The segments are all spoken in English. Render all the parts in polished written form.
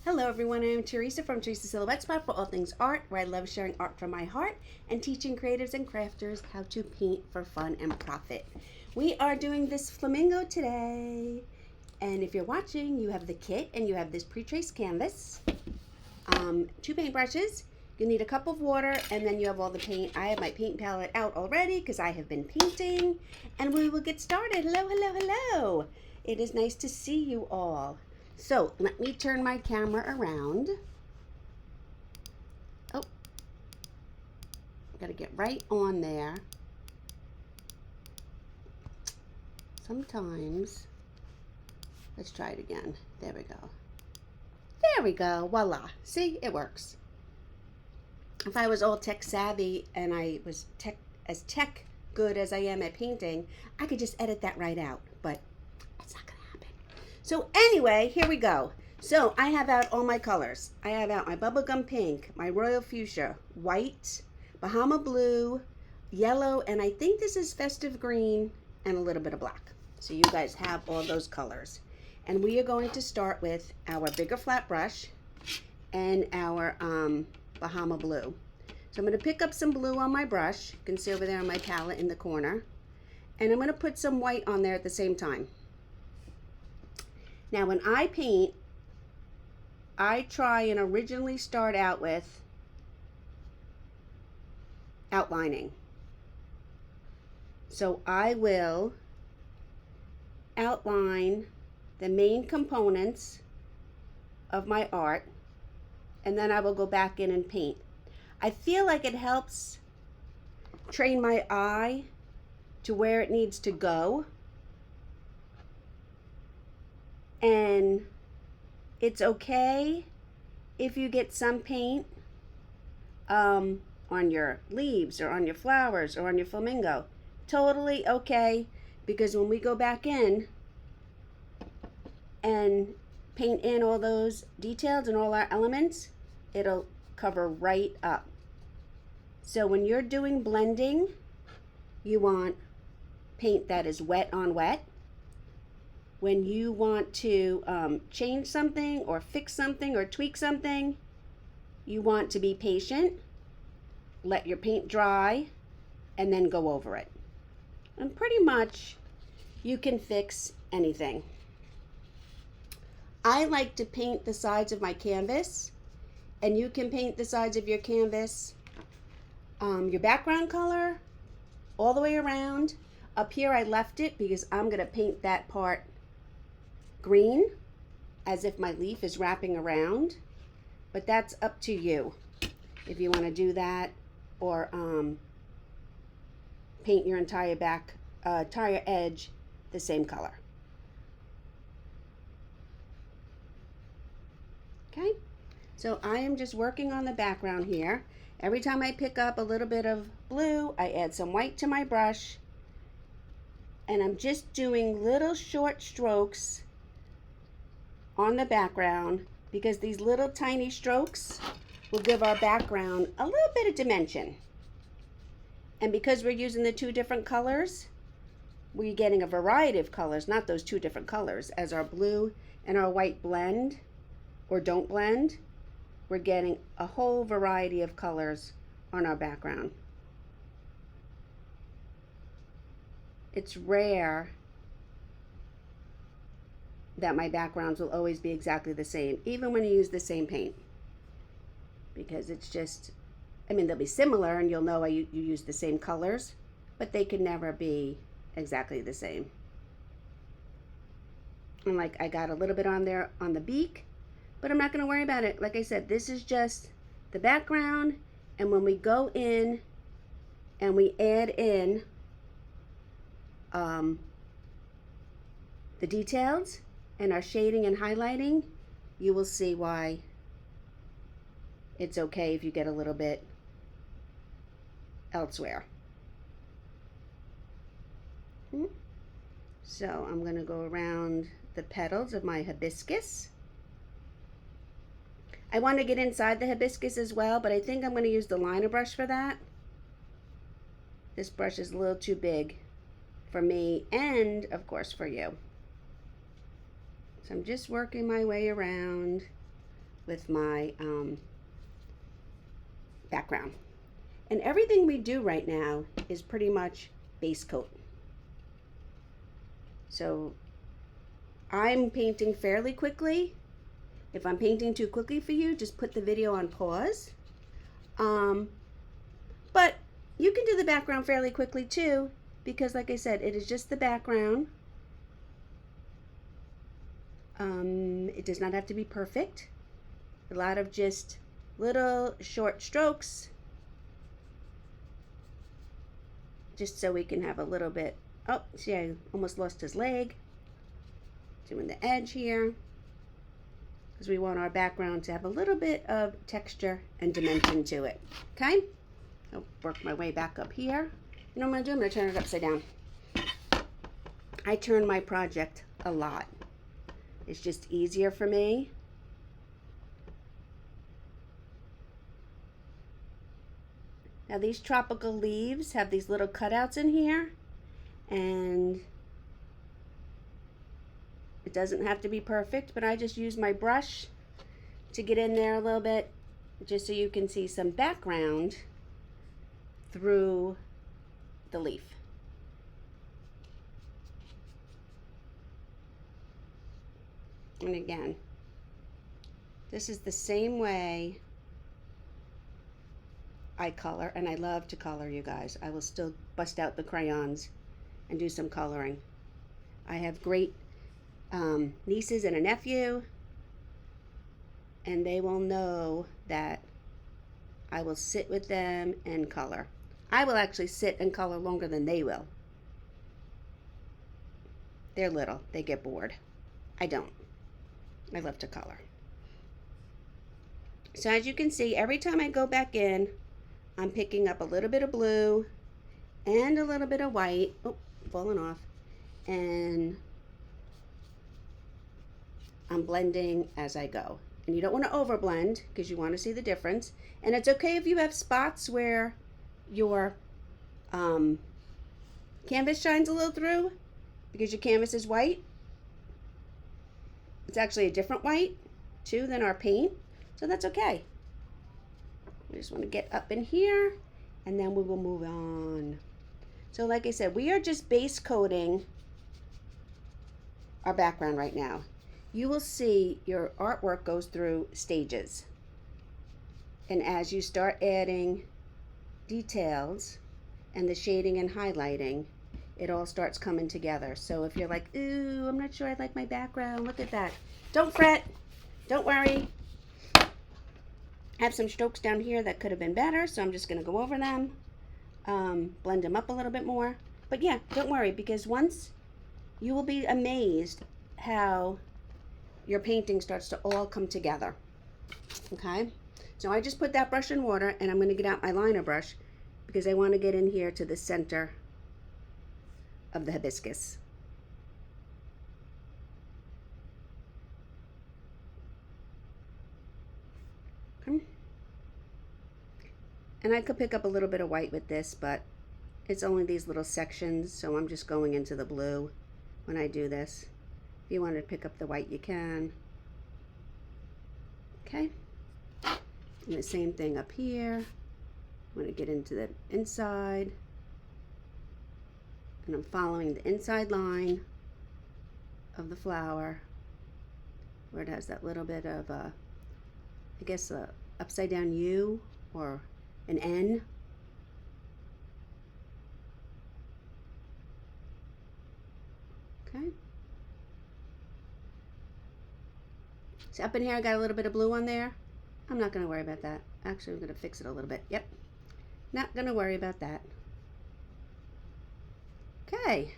Hello everyone, I'm Teresa from Teresa's Silhouette Spot for all things art, where I love sharing art from my heart and teaching creatives and crafters how to paint for fun and profit. We are doing this flamingo today, and if you're watching, you have the kit and you have this pre-traced canvas, 2 paintbrushes, you need a cup of water, and then you have all the paint. I have my paint palette out already because I have been painting, and we will get started. Hello, hello, hello. It is nice to see you all. So let me turn my camera around. Oh, gotta get right on there. Sometimes, let's try it again. There we go. There we go, voila. See, it works. If I was all tech savvy and I was as tech good as I am at painting, I could just edit that right out, but it's not gonna happen. So anyway, here we go. So I have out all my colors. I have out my bubblegum pink, my royal fuchsia, white, Bahama blue, yellow, and I think this is festive green, and a little bit of black. So you guys have all those colors. And we are going to start with our bigger flat brush and our Bahama blue. So I'm going to pick up some blue on my brush. You can see over there on my palette in the corner. And I'm going to put some white on there at the same time. Now when I paint, I try and originally start out with outlining. So I will outline the main components of my art, and then I will go back in and paint. I feel like it helps train my eye to where it needs to go, and it's okay if you get some paint on your leaves or on your flowers or on your flamingo. Totally okay, because when we go back in and paint in all those details and all our elements, it'll cover right up. So when you're doing blending, you want paint that is wet on wet. When you want to change something or fix something or tweak something, you want to be patient, let your paint dry, and then go over it. And pretty much you can fix anything. I like to paint the sides of my canvas, and you can paint the sides of your canvas, your background color, all the way around. Up here I left it because I'm going to paint that part green, as if my leaf is wrapping around, but that's up to you if you want to do that, or paint your entire entire edge the same color. Okay, so I am just working on the background here. Every time I pick up a little bit of blue, I add some white to my brush, and I'm just doing little short strokes on the background, because these little tiny strokes will give our background a little bit of dimension. And because we're using the 2 different colors, we're getting a variety of colors, not those 2 different colors. As our blue and our white blend or don't blend, we're getting a whole variety of colors on our background. It's rare that my backgrounds will always be exactly the same, even when you use the same paint, because it's just, I mean, they'll be similar and you'll know you use the same colors, but they can never be exactly the same. And like, I got a little bit on there on the beak, but I'm not going to worry about it. Like I said, this is just the background, and when we go in and we add in the details and our shading and highlighting, you will see why it's okay if you get a little bit elsewhere. So I'm going to go around the petals of my hibiscus. I want to get inside the hibiscus as well, but I think I'm going to use the liner brush for that. This brush is a little too big for me and, of course, for you. So I'm just working my way around with my background. And everything we do right now is pretty much base coat. So I'm painting fairly quickly. If I'm painting too quickly for you, just put the video on pause. But you can do the background fairly quickly too, because like I said, it is just the background. It does not have to be perfect. A lot of just little short strokes, just so we can have a little bit. Oh, see, I almost lost his leg. Doing the edge here, because we want our background to have a little bit of texture and dimension to it. Okay, I'll work my way back up here. You know what I'm going to do? I'm going to turn it upside down. I turn my project a lot. It's just easier for me. Now these tropical leaves have these little cutouts in here, and it doesn't have to be perfect, but I just use my brush to get in there a little bit, just so you can see some background through the leaf. And again, this is the same way I color, and I love to color, you guys. I will still bust out the crayons and do some coloring. I have great nieces and a nephew, and they will know that I will sit with them and color. I will actually sit and color longer than they will. They're little, they get bored. I don't. I love to color. So as you can see, every time I go back in, I'm picking up a little bit of blue and a little bit of white. Oh, falling off. And I'm blending as I go. And you don't want to overblend because you want to see the difference. And it's okay if you have spots where your canvas shines a little through because your canvas is white. It's actually a different white too than our paint, so that's okay. We just want to get up in here, and then we will move on. So like I said, we are just base coating our background right now. You will see your artwork goes through stages, and as you start adding details and the shading and highlighting, it all starts coming together. So if you're like, ooh, I'm not sure I like my background, look at that. Don't fret, don't worry. I have some strokes down here that could have been better, so I'm just gonna go over them, blend them up a little bit more. But yeah, don't worry, because once you will be amazed how your painting starts to all come together. Okay, so I just put that brush in water, and I'm gonna get out my liner brush because I wanna get in here to the center of the hibiscus. Okay. And I could pick up a little bit of white with this, but it's only these little sections, so I'm just going into the blue when I do this. If you want to pick up the white, you can. Okay. And the same thing up here. I'm going to get into the inside. And I'm following the inside line of the flower where it has that little bit of a, I guess, a upside down U or an N. Okay. So up in here I got a little bit of blue on there. I'm not going to worry about that. Actually, I'm going to fix it a little bit. Yep. Not going to worry about that. Okay,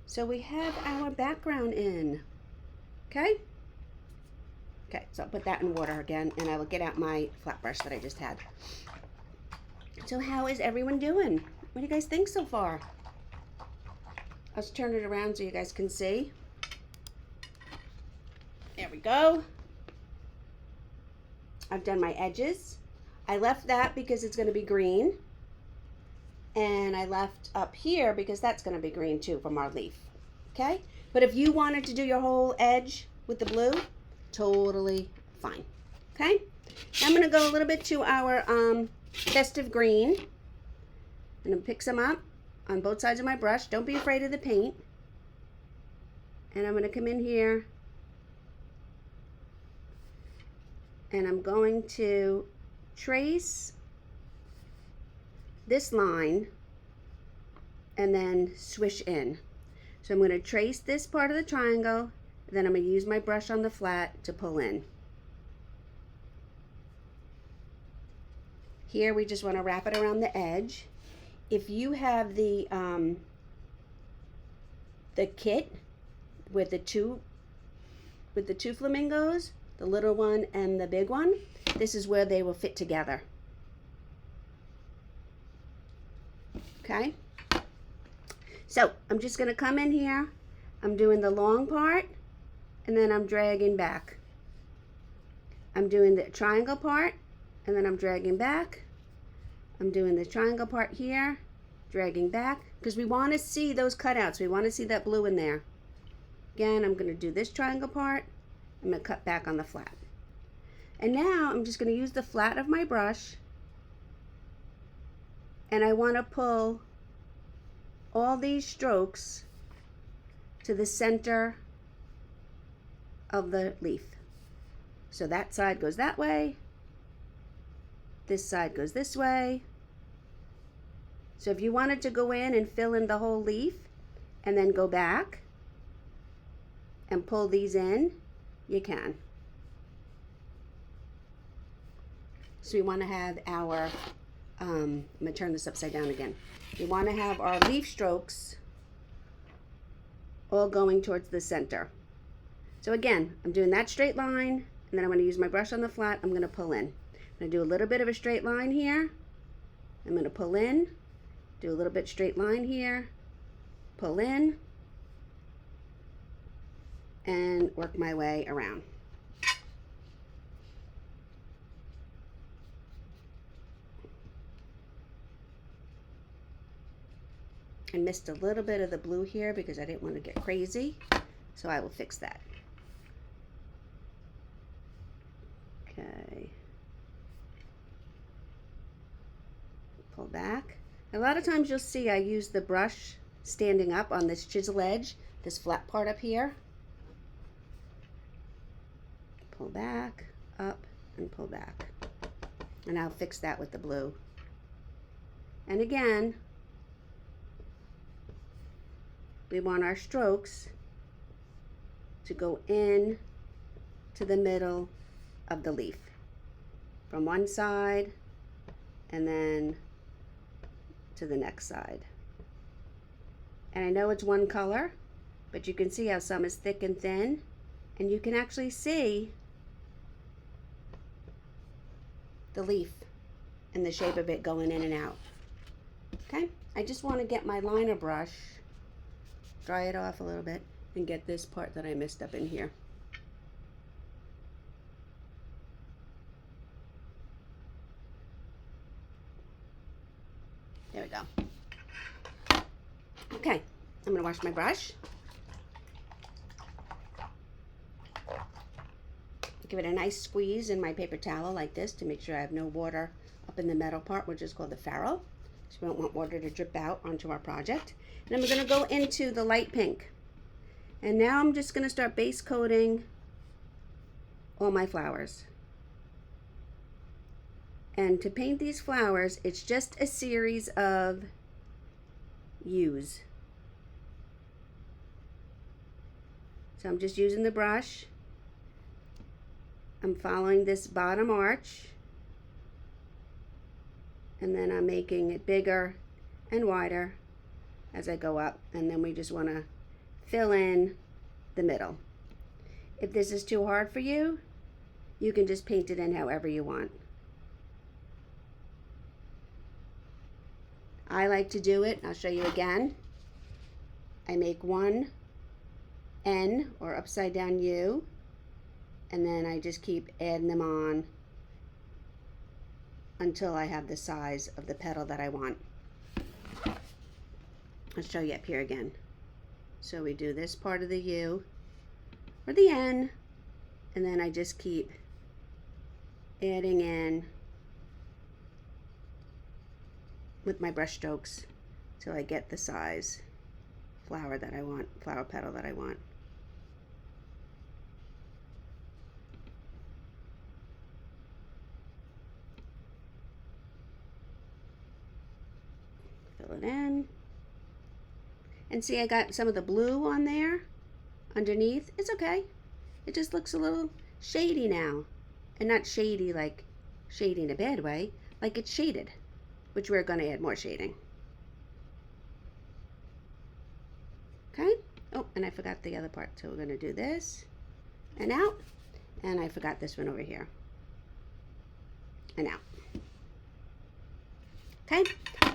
so we have our background in. Okay? Okay, so I'll put that in water again, and I will get out my flat brush that I just had. So how is everyone doing? What do you guys think so far? I'll just turn it around so you guys can see. There we go. I've done my edges. I left that because it's going to be green. And I left up here because that's going to be green too from our leaf. Okay? But if you wanted to do your whole edge with the blue, totally fine. Okay, now I'm going to go a little bit to our festive green. I'm going to pick some up on both sides of my brush. Don't be afraid of the paint. And I'm going to come in here and I'm going to trace this line and then swish in. So I'm going to trace this part of the triangle, and then I'm going to use my brush on the flat to pull in. Here we just want to wrap it around the edge. If you have the kit with the two flamingos, the little one and the big one, this is where they will fit together. Okay, so I'm just going to come in here. I'm doing the long part and then I'm dragging back. I'm doing the triangle part and then I'm dragging back. I'm doing the triangle part here, dragging back, because we want to see those cutouts. We want to see that blue in there. Again, I'm going to do this triangle part. I'm going to cut back on the flat. And now I'm just going to use the flat of my brush, and I want to pull all these strokes to the center of the leaf. So that side goes that way, this side goes this way. So if you wanted to go in and fill in the whole leaf and then go back and pull these in, you can. So we want to have our, I'm going to turn this upside down again. We want to have our leaf strokes all going towards the center. So again, I'm doing that straight line, and then I'm going to use my brush on the flat. I'm going to pull in. I'm going to do a little bit of a straight line here. I'm going to pull in, do a little bit straight line here, pull in, and work my way around. I missed a little bit of the blue here because I didn't want to get crazy, so I will fix that. Okay. Pull back. A lot of times you'll see I use the brush standing up on this chisel edge, this flat part up here. Pull back, up, and pull back. And I'll fix that with the blue. And again, we want our strokes to go in to the middle of the leaf from one side and then to the next side. And I know it's one color, but you can see how some is thick and thin, and you can actually see the leaf and the shape of it going in and out. Okay, I just want to get my liner brush, dry it off a little bit, and get this part that I missed up in here. There we go. Okay, I'm going to wash my brush. Give it a nice squeeze in my paper towel like this to make sure I have no water up in the metal part, which is called the ferrule. So we don't want water to drip out onto our project. And then we're going to go into the light pink. And now I'm just going to start base coating all my flowers. And to paint these flowers, it's just a series of U's. So I'm just using the brush. I'm following this bottom arch, and then I'm making it bigger and wider as I go up, and then we just want to fill in the middle. If this is too hard for you, you can just paint it in however you want. I like to do it, I'll show you again. I make one N or upside down U, and then I just keep adding them on until I have the size of the petal that I want. I'll show you up here again. So we do this part of the U or the N, and then I just keep adding in with my brush strokes till I get the size flower that I want, flower petal that I want. Fill it in. And see, I got some of the blue on there underneath. It's okay. It just looks a little shady now. And not shady like shady in a bad way, like it's shaded, which we're going to add more shading. Okay. Oh, and I forgot the other part. So we're going to do this and out. And I forgot this one over here. And out. Okay.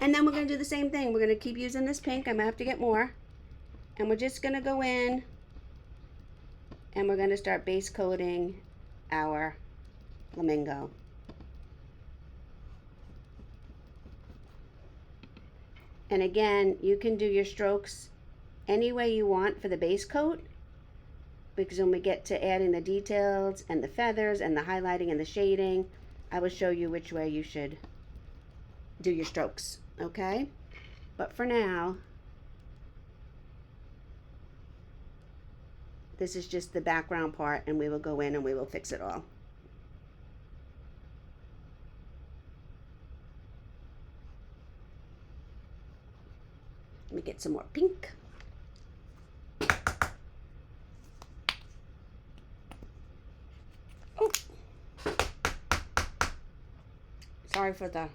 And then we're going to do the same thing. We're going to keep using this pink. I'm going to have to get more. And we're just going to go in and we're going to start base coating our flamingo. And again, you can do your strokes any way you want for the base coat, because when we get to adding the details and the feathers and the highlighting and the shading, I will show you which way you should do your strokes, okay? But for now, this is just the background part, and we will go in and we will fix it all. Let me get some more pink. Oh, sorry for the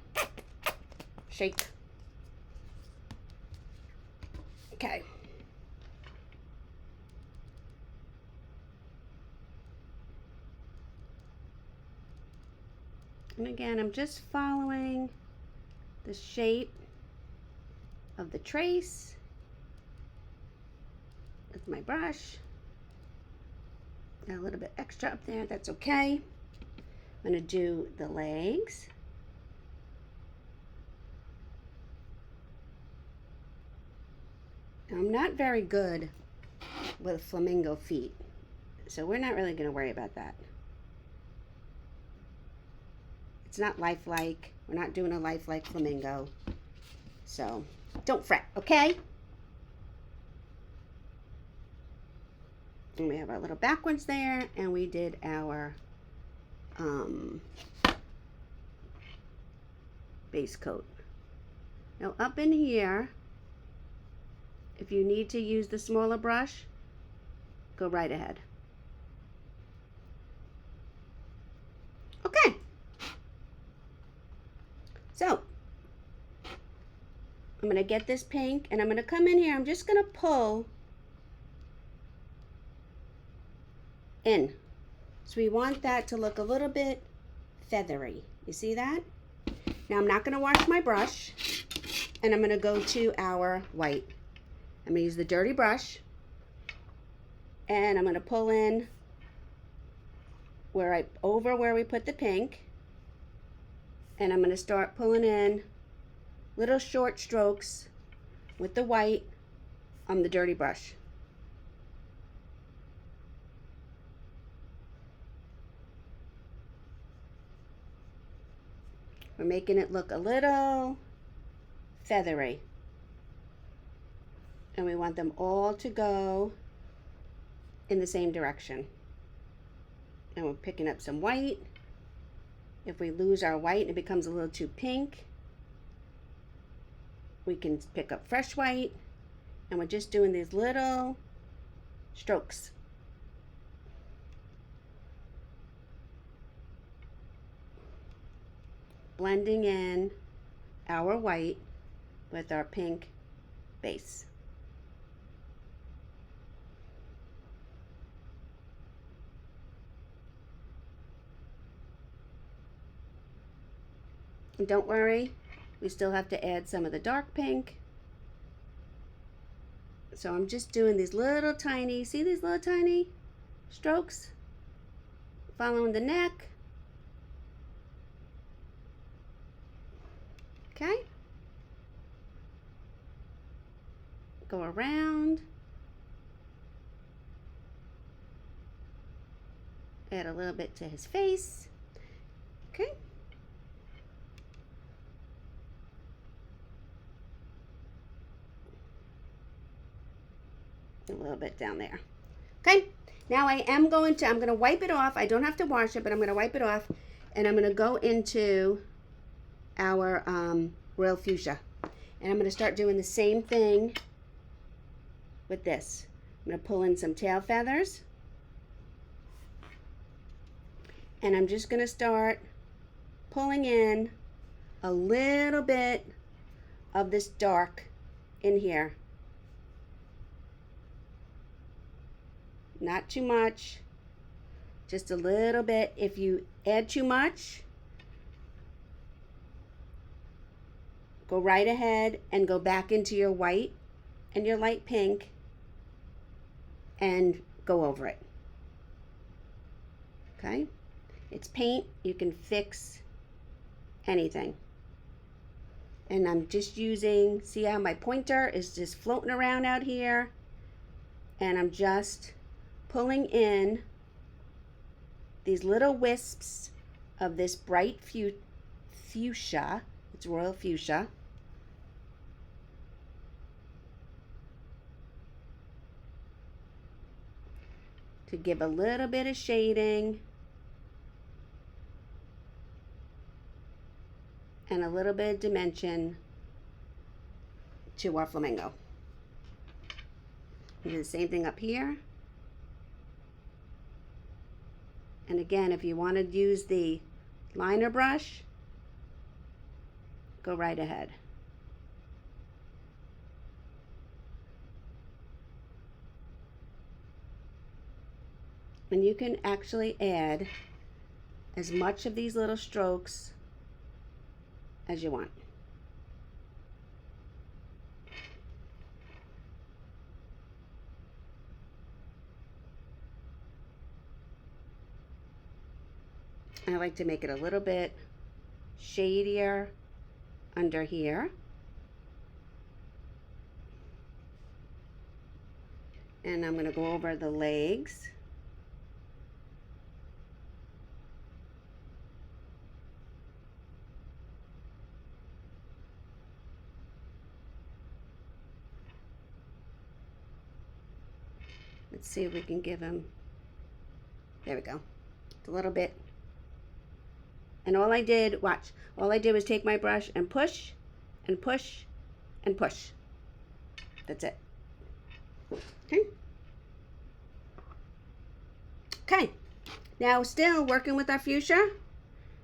shake. Okay. And again, I'm just following the shape of the trace with my brush. Got a little bit extra up there, that's okay. I'm going to do the legs. Now, I'm not very good with flamingo feet, so we're not really going to worry about that. It's not lifelike. We're not doing a lifelike flamingo, so don't fret, okay? And we have our little backwards there, and we did our base coat. Now up in here, if you need to use the smaller brush, go right ahead. Okay. So I'm going to get this pink, and I'm going to come in here. I'm just going to pull in. So we want that to look a little bit feathery. You see that? Now I'm not going to wash my brush, and I'm going to go to our white. I'm going to use the dirty brush, and I'm going to pull in over where we put the pink, and I'm going to start pulling in little short strokes with the white on the dirty brush. We're making it look a little feathery. And we want them all to go in the same direction. And we're picking up some white. If we lose our white and it becomes a little too pink, we can pick up fresh white. And we're just doing these little strokes. Blending in our white with our pink base. And don't worry, we still have to add some of the dark pink. So I'm just doing these little tiny, see these little tiny strokes? Following the neck. Okay. Go around. Add a little bit to his face. Okay. A little bit down there. Okay. Now I'm going to wipe it off. I don't have to wash it, but I'm going to wipe it off. And I'm going to go into our royal fuchsia. And I'm going to start doing the same thing with this. I'm going to pull in some tail feathers. And I'm just going to start pulling in a little bit of this dark in here. Not too much, just a little bit. If you add too much, go right ahead and go back into your white and your light pink and go over it. Okay? It's paint. You can fix anything. And I'm just using, see how my pointer is just floating around out here? And I'm just pulling in these little wisps of this bright fuchsia. It's royal fuchsia. To give a little bit of shading and a little bit of dimension to our flamingo. We do the same thing up here. And again, if you want to use the liner brush, go right ahead. And you can actually add as much of these little strokes as you want. I like to make it a little bit shadier under here. And I'm going to go over the legs. Let's see if we can give him, there we go, it's a little bit. And all I did, watch, all I did was take my brush and push and push and push. That's it. Okay. Okay. Now still working with our fuchsia,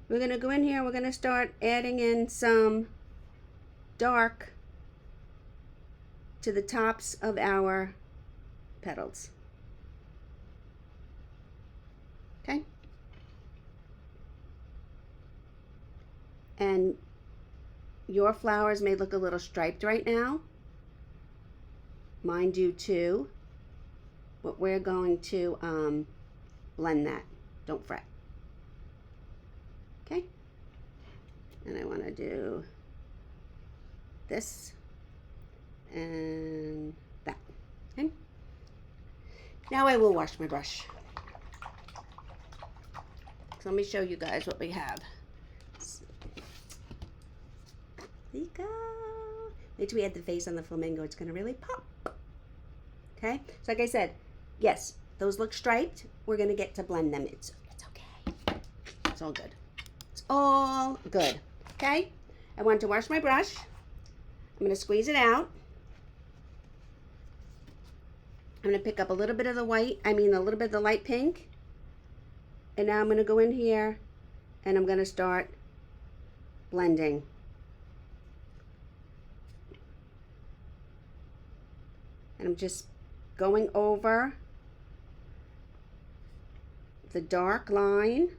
we're going to go in here, we're going to start adding in some dark to the tops of our petals. Okay. And your flowers may look a little striped right now. Mine do too. But we're going to blend that. Don't fret. Okay. And I want to do this and that. Okay. Now I will wash my brush. So let me show you guys what we have. There you go. Wait till we add the face on the flamingo. It's going to really pop. Okay? So like I said, yes, those look striped. We're going to get to blend them. It's okay. It's all good. It's all good. Okay? I want to wash my brush. I'm going to squeeze it out. I'm going to pick up a little bit of the white, a little bit of the light pink. And now I'm going to go in here and I'm going to start blending. And I'm just going over the dark line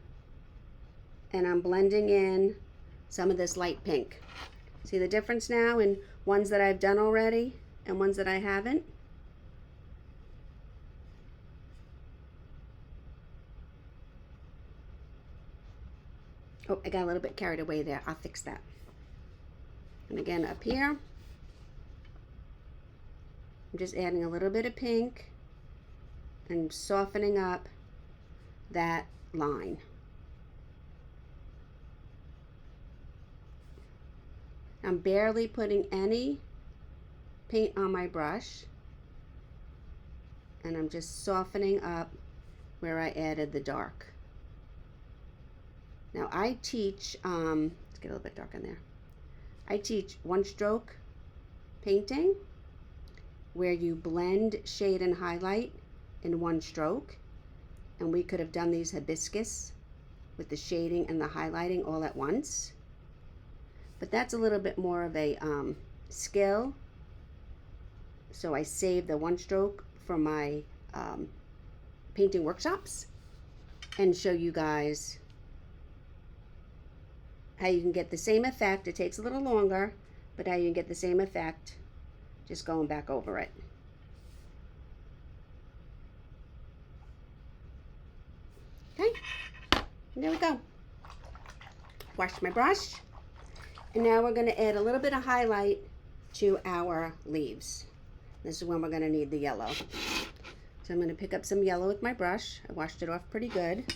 and I'm blending in some of this light pink. See the difference now in ones that I've done already and ones that I haven't? Oh, I got a little bit carried away there. I'll fix that. And again, up here, I'm just adding a little bit of pink and softening up that line. I'm barely putting any paint on my brush, and I'm just softening up where I added the dark. Now I teach, let's get a little bit dark in there. I teach one stroke painting where you blend shade and highlight in one stroke, and we could have done these hibiscus with the shading and the highlighting all at once, but that's a little bit more of a skill, so I save the one stroke for my painting workshops and show you guys how you can get the same effect. It takes a little longer, but how you can get the same effect just going back over it. Okay, and there we go. Wash my brush, and now we're going to add a little bit of highlight to our leaves. This is when we're going to need the yellow. So I'm going to pick up some yellow with my brush. I washed it off pretty good,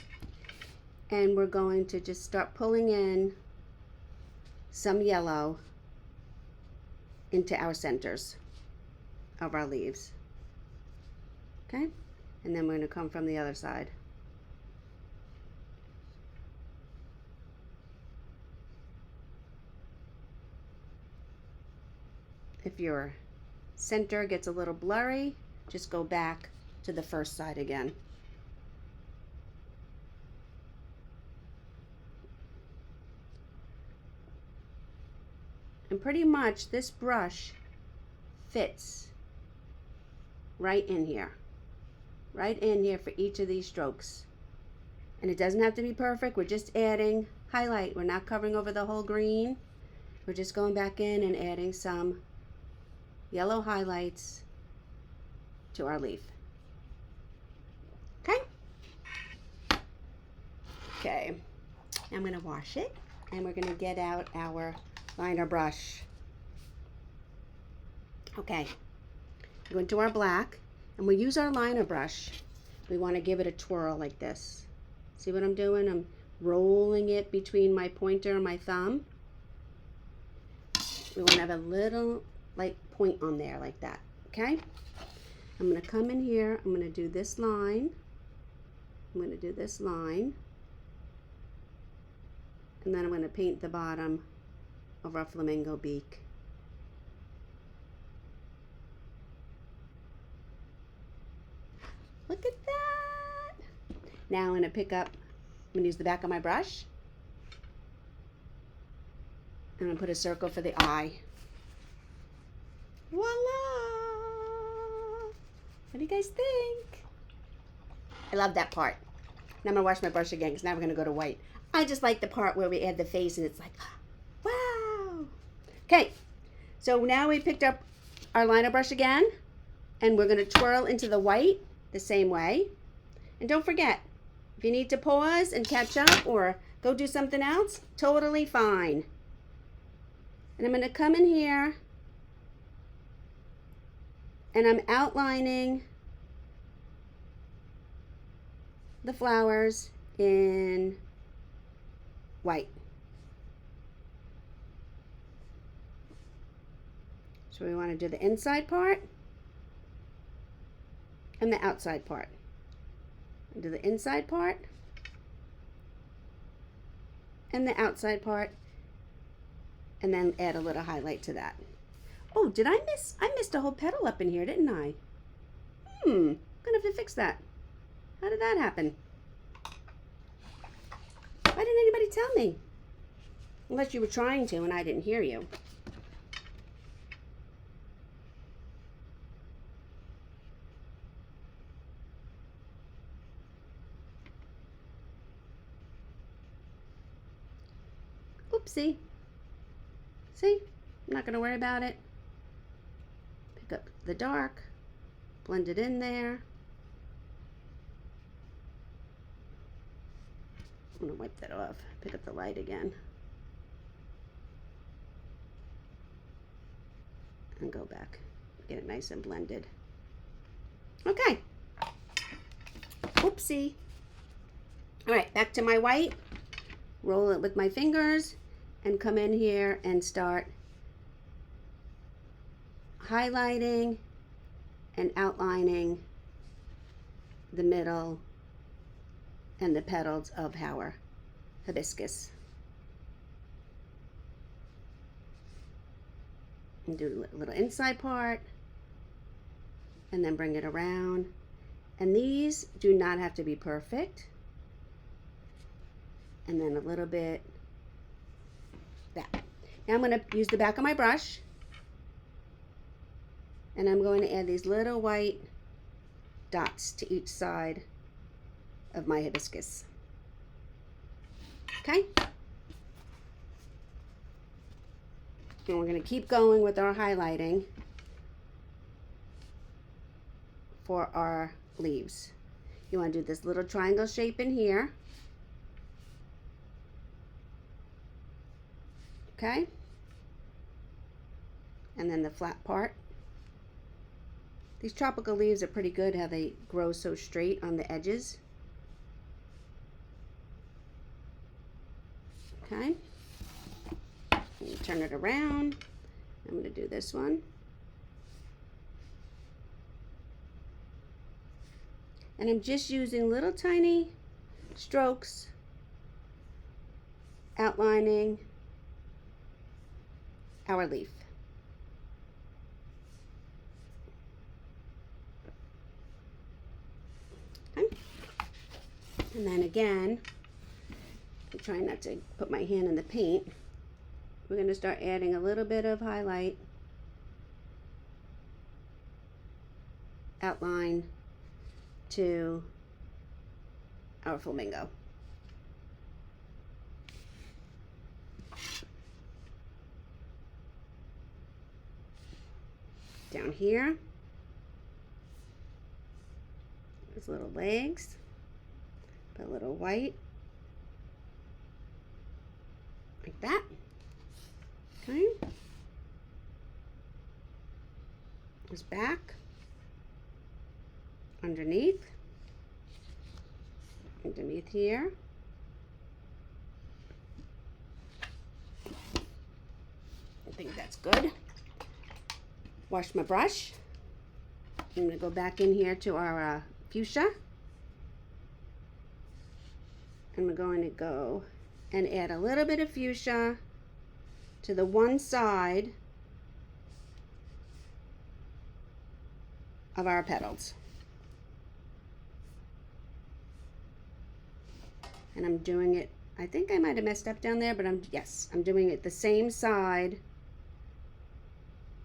and we're going to just start pulling in some yellow into our centers of our leaves. Okay, and then we're going to come from the other side. If your center gets a little blurry, just go back to the first side again. And pretty much this brush fits right in here for each of these strokes. And it doesn't have to be perfect. We're just adding highlight. We're not covering over the whole green. We're just going back in and adding some yellow highlights to our leaf. Okay? Okay. I'm going to wash it, and we're going to get out our liner brush. Okay. Go into our black, and we use our liner brush. We want to give it a twirl like this. See what I'm doing? I'm rolling it between my pointer and my thumb. We want to have a little like point on there like that. Okay? I'm going to come in here. I'm going to do this line. I'm going to do this line. And then I'm going to paint the bottom of our flamingo beak. Look at that. Now I'm going to pick up, I'm going to use the back of my brush. I'm going to put a circle for the eye. Voila! What do you guys think? I love that part. Now I'm going to wash my brush again because now we're going to go to white. I just like the part where we add the face and it's like, wow. Okay, so now we picked up our liner brush again, and we're going to twirl into the white the same way. And don't forget, if you need to pause and catch up or go do something else, totally fine. And I'm going to come in here and I'm outlining the flowers in white. So we want to do the inside part and the outside part. Do the inside part and the outside part, and then add a little highlight to that. Oh, did I miss? I missed a whole petal up in here, didn't I? I'm gonna have to fix that. How did that happen? Why didn't anybody tell me? Unless you were trying to and I didn't hear you. Oopsie. See? I'm not going to worry about it. Pick up the dark, blend it in there. I'm going to wipe that off. Pick up the light again. And go back. Get it nice and blended. Okay. Oopsie. All right, back to my white. Roll it with my fingers and come in here and start highlighting and outlining the middle and the petals of our hibiscus. And do a little inside part and then bring it around. And these do not have to be perfect. And then a little bit that. Now I'm going to use the back of my brush and I'm going to add these little white dots to each side of my hibiscus. Okay? And we're going to keep going with our highlighting for our leaves. You want to do this little triangle shape in here. Okay? And then the flat part. These tropical leaves are pretty good how they grow so straight on the edges. Okay? Turn it around. I'm going to do this one. And I'm just using little tiny strokes, outlining our leaf. Okay. And then again, I'm trying not to put my hand in the paint. We're going to start adding a little bit of highlight, outline to our flamingo. Down here, his little legs, put a little white, like that. Okay. His back, underneath here. I think that's good. Wash my brush. I'm going to go back in here to our fuchsia. And we're going to go and add a little bit of fuchsia to the one side of our petals. And I'm doing it, I think I might have messed up down there, but I'm doing it the same side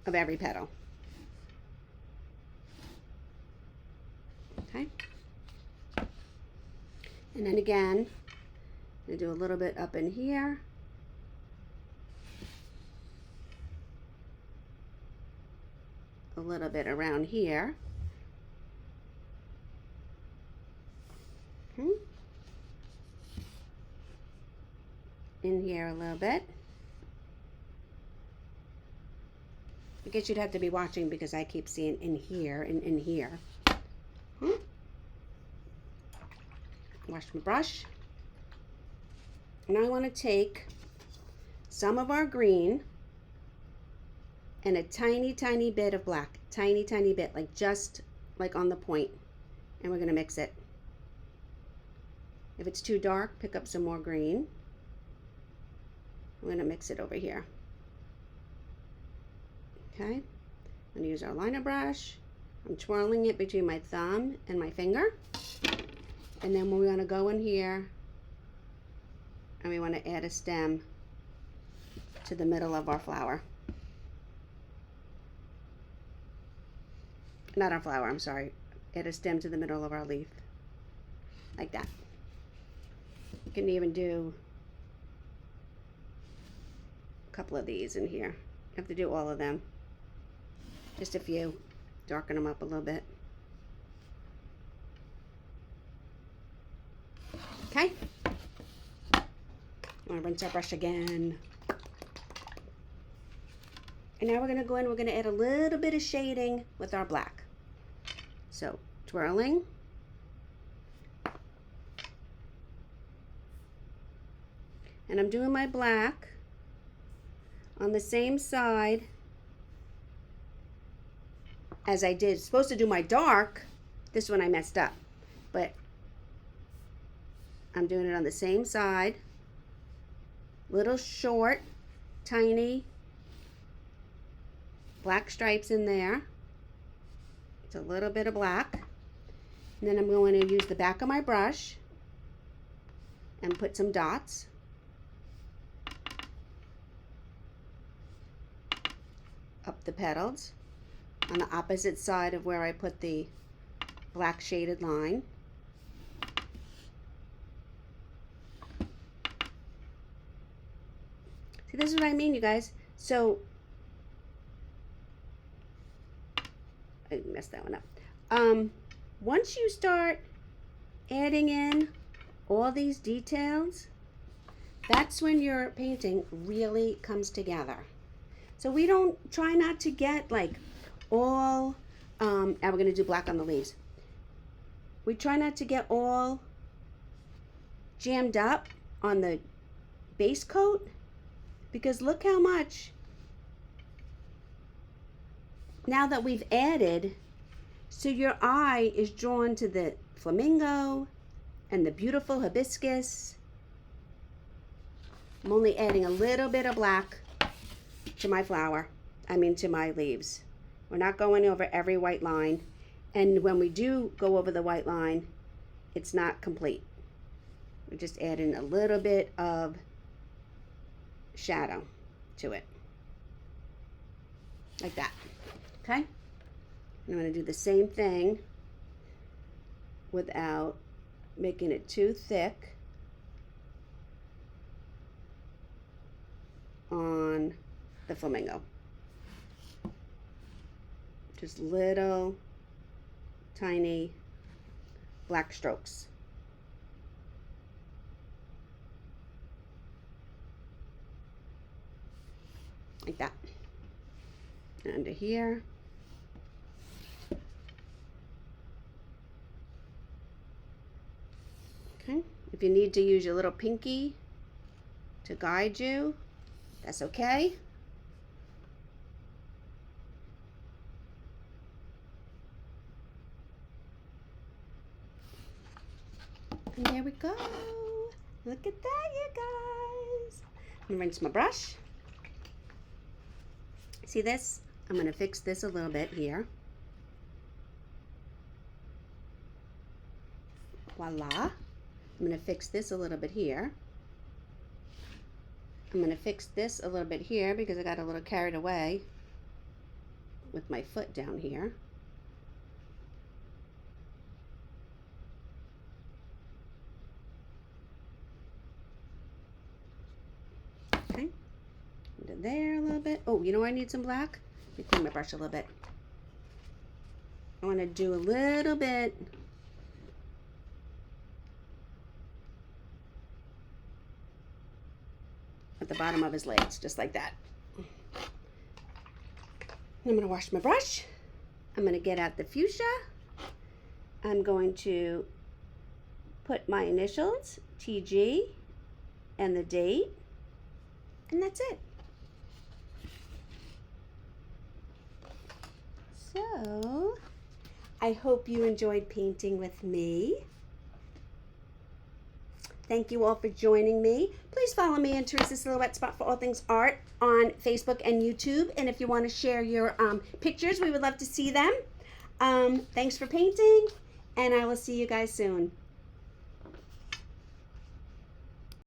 of every petal. Okay. And then again, I'm going to do a little bit up in here. A little bit around here. Okay. In here a little bit. I guess you'd have to be watching because I keep seeing in here and in here. Wash my brush. And I want to take some of our green and a tiny, tiny bit of black. Tiny, tiny bit, like just like on the point. And we're going to mix it. If it's too dark, pick up some more green. I'm going to mix it over here. Okay, I'm going to use our liner brush. I'm twirling it between my thumb and my finger. And then we want to go in here and we want to add a stem to the middle of our flower. Not our flower, I'm sorry. Add a stem to the middle of our leaf. Like that. You can even do a couple of these in here. You have to do all of them. Just a few. Darken them up a little bit. Okay. I'm going to rinse our brush again. And now we're going to go in, we're going to add a little bit of shading with our black. So, twirling. And I'm doing my black on the same side as I did. Supposed to do my dark. This one I messed up. But I'm doing it on the same side. Little short, tiny black stripes in there. It's a little bit of black. And then I'm going to use the back of my brush and put some dots. Up the petals on the opposite side of where I put the black shaded line. See, this is what I mean, you guys. So, I messed that one up. Once you start adding in all these details, that's when your painting really comes together. So we don't try not to get like all, and we're going to do black on the leaves. We try not to get all jammed up on the base coat, because look how much, now that we've added, so your eye is drawn to the flamingo and the beautiful hibiscus. I'm only adding a little bit of black to my flower, to my leaves. We're not going over every white line. And when we do go over the white line, it's not complete. We're just adding a little bit of shadow to it. Like that. Okay? I'm going to do the same thing without making it too thick on the flamingo. Just little tiny black strokes. Like that. And under here. Okay. If you need to use your little pinky to guide you, that's okay. And there we go. Look at that, you guys. I'm gonna rinse my brush. See this? I'm gonna fix this a little bit here. Voila. I'm gonna fix this a little bit here. I'm gonna fix this a little bit here because I got a little carried away with my foot down here. Okay, into there a little bit. Oh, you know where I need some black? Let me clean my brush a little bit. I want to do a little bit at the bottom of his legs, just like that. I'm going to wash my brush. I'm going to get out the fuchsia. I'm going to put my initials, TG, and the date, and that's it. So, I hope you enjoyed painting with me. Thank you all for joining me. Please follow me on Teresa Silhouette Spot for all things art on Facebook and YouTube. And if you want to share your pictures, we would love to see them. Thanks for painting, and I will see you guys soon.